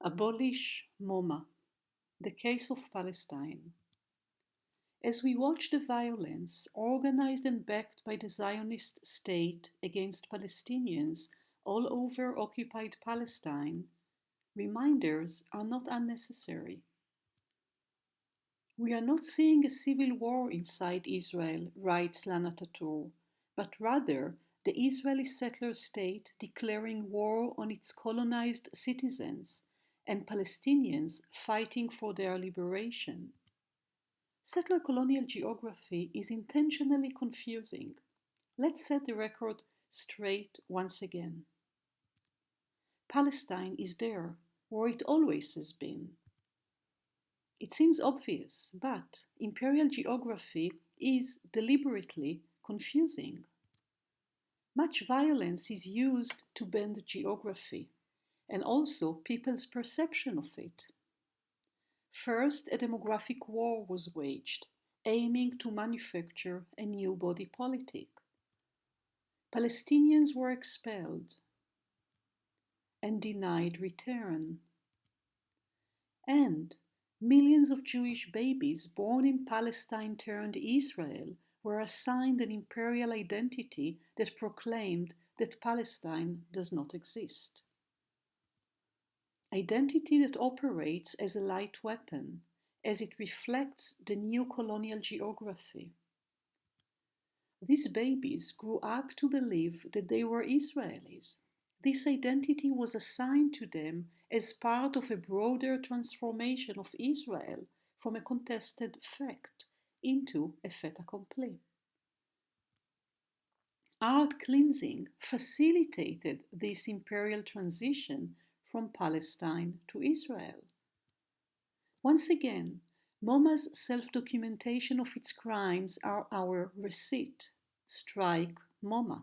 Abolish MoMA, the case of Palestine. As we watch the violence organized and backed by the Zionist state against Palestinians all over occupied Palestine, reminders are not unnecessary. We are not seeing a civil war inside Israel, writes Lana Tatur, but rather the Israeli settler state declaring war on its colonized citizens and Palestinians fighting for their liberation. Settler colonial geography is intentionally confusing. Let's set the record straight once again. Palestine is there, where it always has been. It seems obvious, but imperial geography is deliberately confusing. Much violence is used to bend geography, and also people's perception of it. First, a demographic war was waged, aiming to manufacture a new body politic. Palestinians were expelled and denied return. And millions of Jewish babies born in Palestine turned Israel were assigned an imperial identity that proclaimed that Palestine does not exist. Identity that operates as a light weapon, as it reflects the new colonial geography. These babies grew up to believe that they were Israelis. This identity was assigned to them as part of a broader transformation of Israel from a contested fact into a fait accompli. Art cleansing facilitated this imperial transition from Palestine to Israel. Once again, MoMA's self-documentation of its crimes are our receipt. Strike MoMA.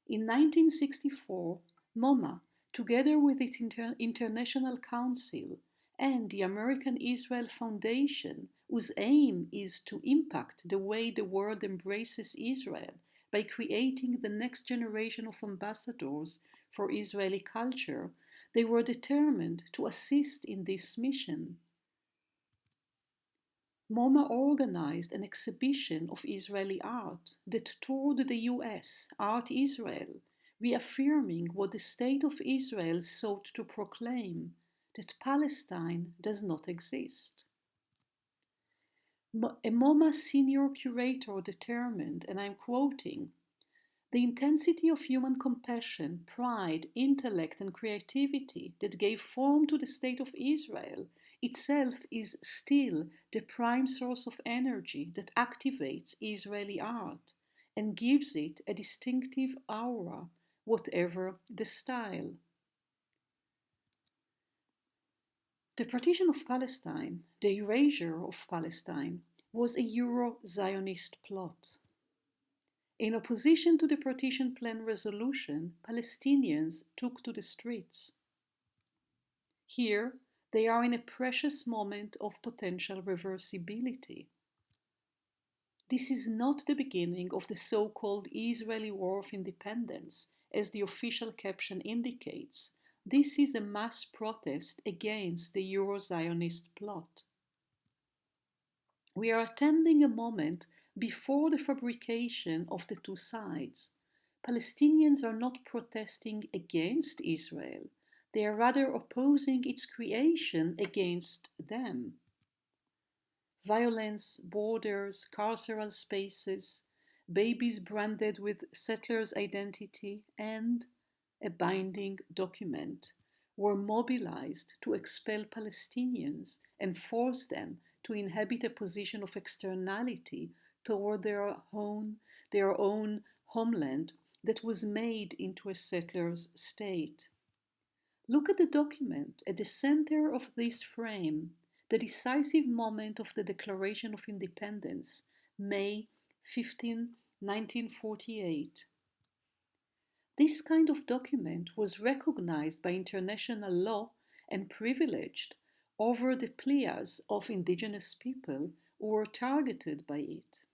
In 1964, MoMA, together with its International Council and the American Israel Foundation, whose aim is to impact the way the world embraces Israel by creating the next generation of ambassadors for Israeli culture, they were determined to assist in this mission. MoMA organized an exhibition of Israeli art that toured the US, Art Israel, reaffirming what the State of Israel sought to proclaim, that Palestine does not exist. A MoMA senior curator determined, and I'm quoting, the intensity of human compassion, pride, intellect, and creativity that gave form to the State of Israel itself is still the prime source of energy that activates Israeli art and gives it a distinctive aura, whatever the style. The partition of Palestine, the erasure of Palestine, was a Euro-Zionist plot. In opposition to the partition plan resolution, Palestinians took to the streets. Here, they are in a precious moment of potential reversibility. This is not the beginning of the so-called Israeli War of Independence, as the official caption indicates. This is a mass protest against the Euro-Zionist plot. We are attending a moment before the fabrication of the two sides. Palestinians are not protesting against Israel, they are rather opposing its creation against them. Violence, borders, carceral spaces, babies branded with settlers' identity, and a binding document were mobilized to expel Palestinians and force them to inhabit a position of externality toward their own homeland that was made into a settler's state. Look at the document at the center of this frame, the decisive moment of the Declaration of Independence, May 15, 1948. This kind of document was recognized by international law and privileged over the pleiades of indigenous people who were targeted by it.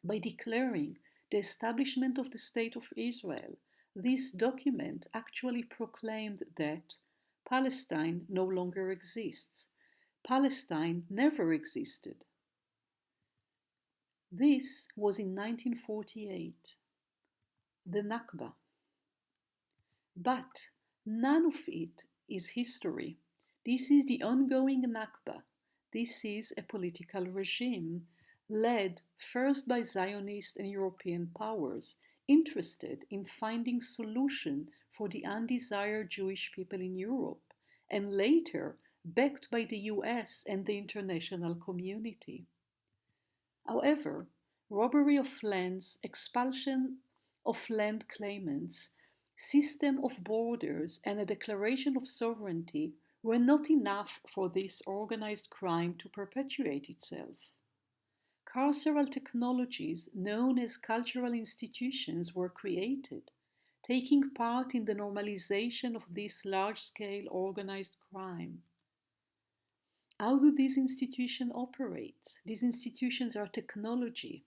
By declaring the establishment of the State of Israel, This document actually proclaimed that Palestine no longer exists. Palestine never existed. This was in 1948, the Nakba. But none of it is history. This is the ongoing Nakba. This is a political regime led first by Zionist and European powers interested in finding solution for the undesired Jewish people in Europe, and later backed by the US and the international community. However, robbery of lands, expulsion of land claimants, system of borders, and a declaration of sovereignty were not enough for this organized crime to perpetuate itself. Carceral technologies known as cultural institutions were created, taking part in the normalization of this large-scale organized crime. How do these institutions operate? These institutions are technologies.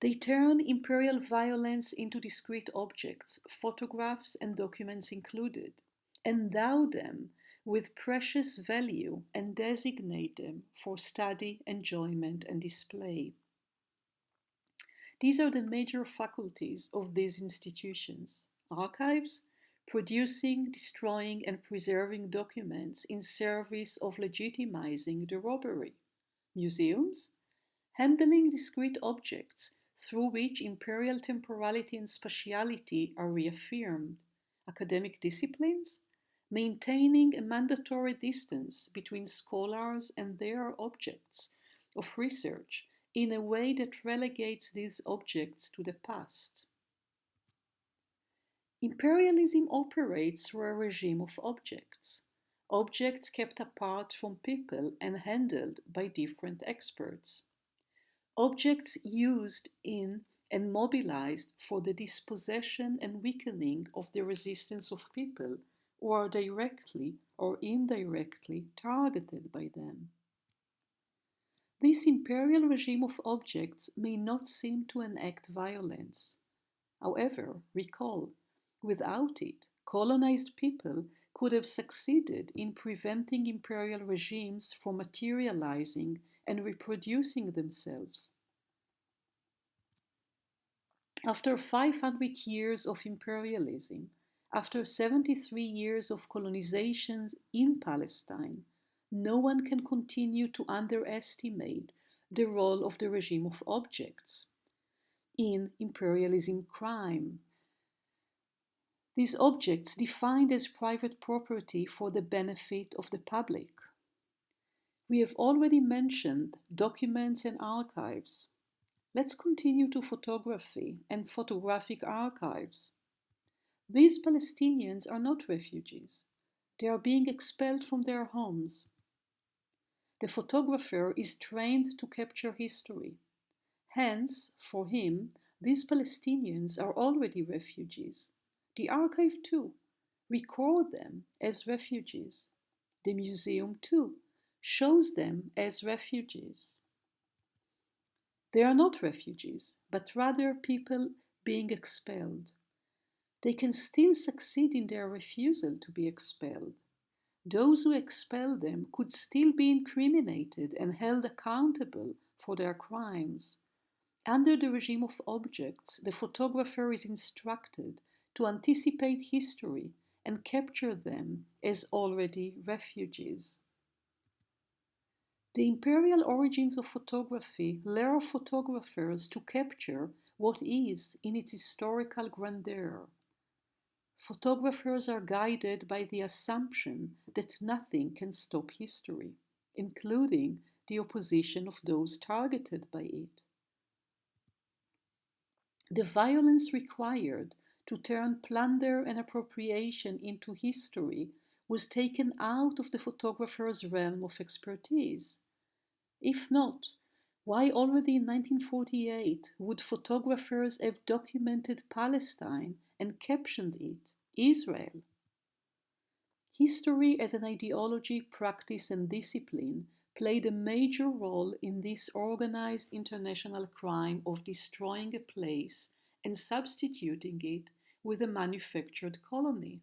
They turn imperial violence into discrete objects, photographs and documents included, endow them with precious value and designate them for study, enjoyment, and display. These are the major faculties of these institutions: archives, producing, destroying, and preserving documents in service of legitimizing the robbery; museums, handling discrete objects through which imperial temporality and spatiality are reaffirmed; academic disciplines, maintaining a mandatory distance between scholars and their objects of research in a way that relegates these objects to the past. Imperialism operates through a regime of objects, objects kept apart from people and handled by different experts, objects used in and mobilized for the dispossession and weakening of the resistance of people who are directly or indirectly targeted by them. This imperial regime of objects may not seem to enact violence. However, recall, without it, colonized people could have succeeded in preventing imperial regimes from materializing and reproducing themselves. After 500 years of imperialism, after 73 years of colonization in Palestine, no one can continue to underestimate the role of the regime of objects in imperialism crime. These objects defined as private property for the benefit of the public. We have already mentioned documents and archives. Let's continue to photography and photographic archives. These Palestinians are not refugees. They are being expelled from their homes. The photographer is trained to capture history. Hence, for him, these Palestinians are already refugees. The archive, too, records them as refugees. The museum, too, shows them as refugees. They are not refugees, but rather people being expelled. They can still succeed in their refusal to be expelled. Those who expel them could still be incriminated and held accountable for their crimes. Under the regime of objects, the photographer is instructed to anticipate history and capture them as already refugees. The imperial origins of photography lure photographers to capture what is in its historical grandeur. Photographers are guided by the assumption that nothing can stop history, including the opposition of those targeted by it. The violence required to turn plunder and appropriation into history was taken out of the photographer's realm of expertise. If not, why already in 1948 would photographers have documented Palestine and captioned it Israel? History as an ideology, practice, and discipline played a major role in this organized international crime of destroying a place and substituting it with a manufactured colony.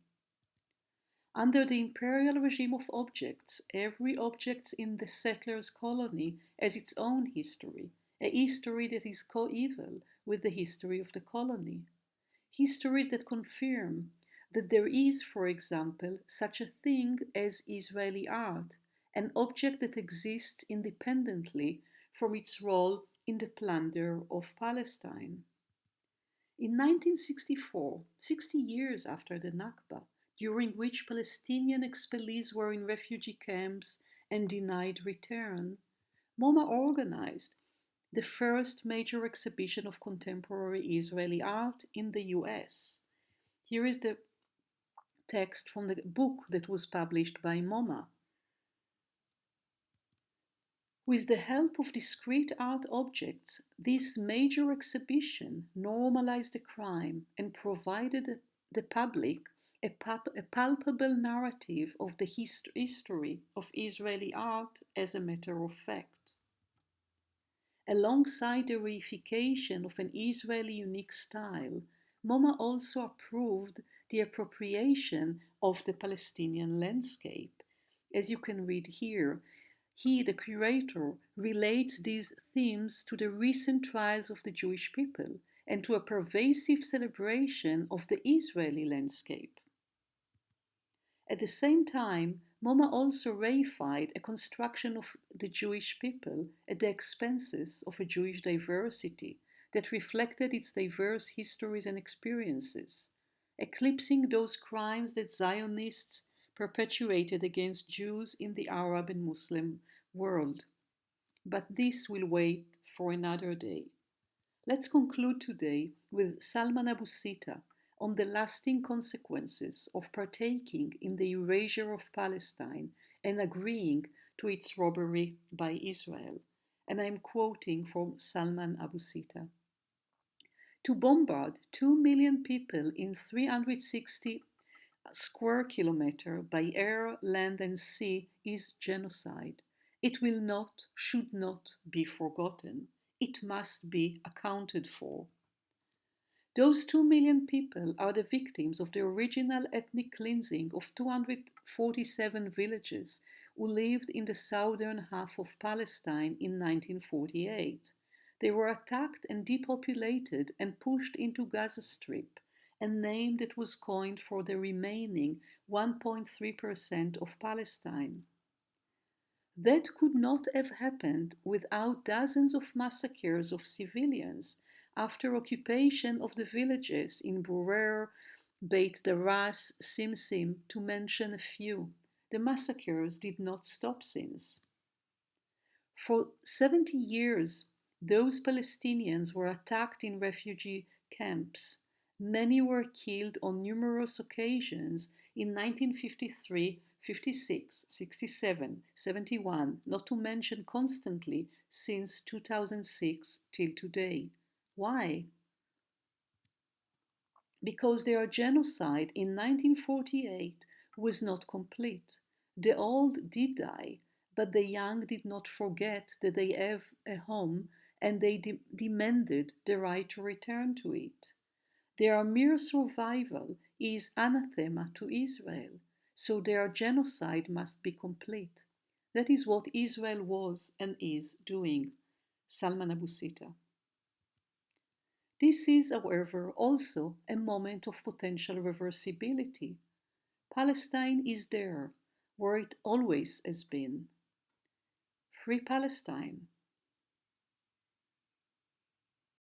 Under the imperial regime of objects, every object in the settler's colony has its own history, a history that is coeval with the history of the colony. Histories that confirm that there is, for example, such a thing as Israeli art, an object that exists independently from its role in the plunder of Palestine. In 1964, 60 years after the Nakba, during which Palestinian expellees were in refugee camps and denied return, MoMA organized the first major exhibition of contemporary Israeli art in the US. Here is the text from the book that was published by MoMA. With the help of discrete art objects, this major exhibition normalized the crime and provided the public a palpable narrative of the history of Israeli art as a matter of fact. Alongside the reification of an Israeli unique style, MoMA also approved the appropriation of the Palestinian landscape. As you can read here, he, the curator, relates these themes to the recent trials of the Jewish people and to a pervasive celebration of the Israeli landscape. At the same time, MoMA also reified a construction of the Jewish people at the expenses of a Jewish diversity that reflected its diverse histories and experiences, eclipsing those crimes that Zionists perpetuated against Jews in the Arab and Muslim world. But this will wait for another day. Let's conclude today with Salman Abu Sita on the lasting consequences of partaking in the erasure of Palestine and agreeing to its robbery by Israel. And I'm quoting from Salman Abu Sita. To bombard 2 million people in 360 square kilometer by air, land, and sea is genocide. It will not, should not be forgotten. It must be accounted for. Those 2 million people are the victims of the original ethnic cleansing of 247 villages who lived in the southern half of Palestine in 1948. They were attacked and depopulated and pushed into Gaza Strip, a name that was coined for the remaining 1.3% of Palestine. That could not have happened without dozens of massacres of civilians after occupation of the villages in Burer, Beit Daras, Simsim, to mention a few. The massacres did not stop since. For 70 years, those Palestinians were attacked in refugee camps. Many were killed on numerous occasions in 1953, 56, 67, 71, not to mention constantly since 2006 till today. Why? Because their genocide in 1948 was not complete. The old did die, but the young did not forget that they have a home and they demanded the right to return to it. Their mere survival is anathema to Israel, so their genocide must be complete. That is what Israel was and is doing. Salman Abu Sita. This is, however, also a moment of potential reversibility. Palestine is there, where it always has been. Free Palestine.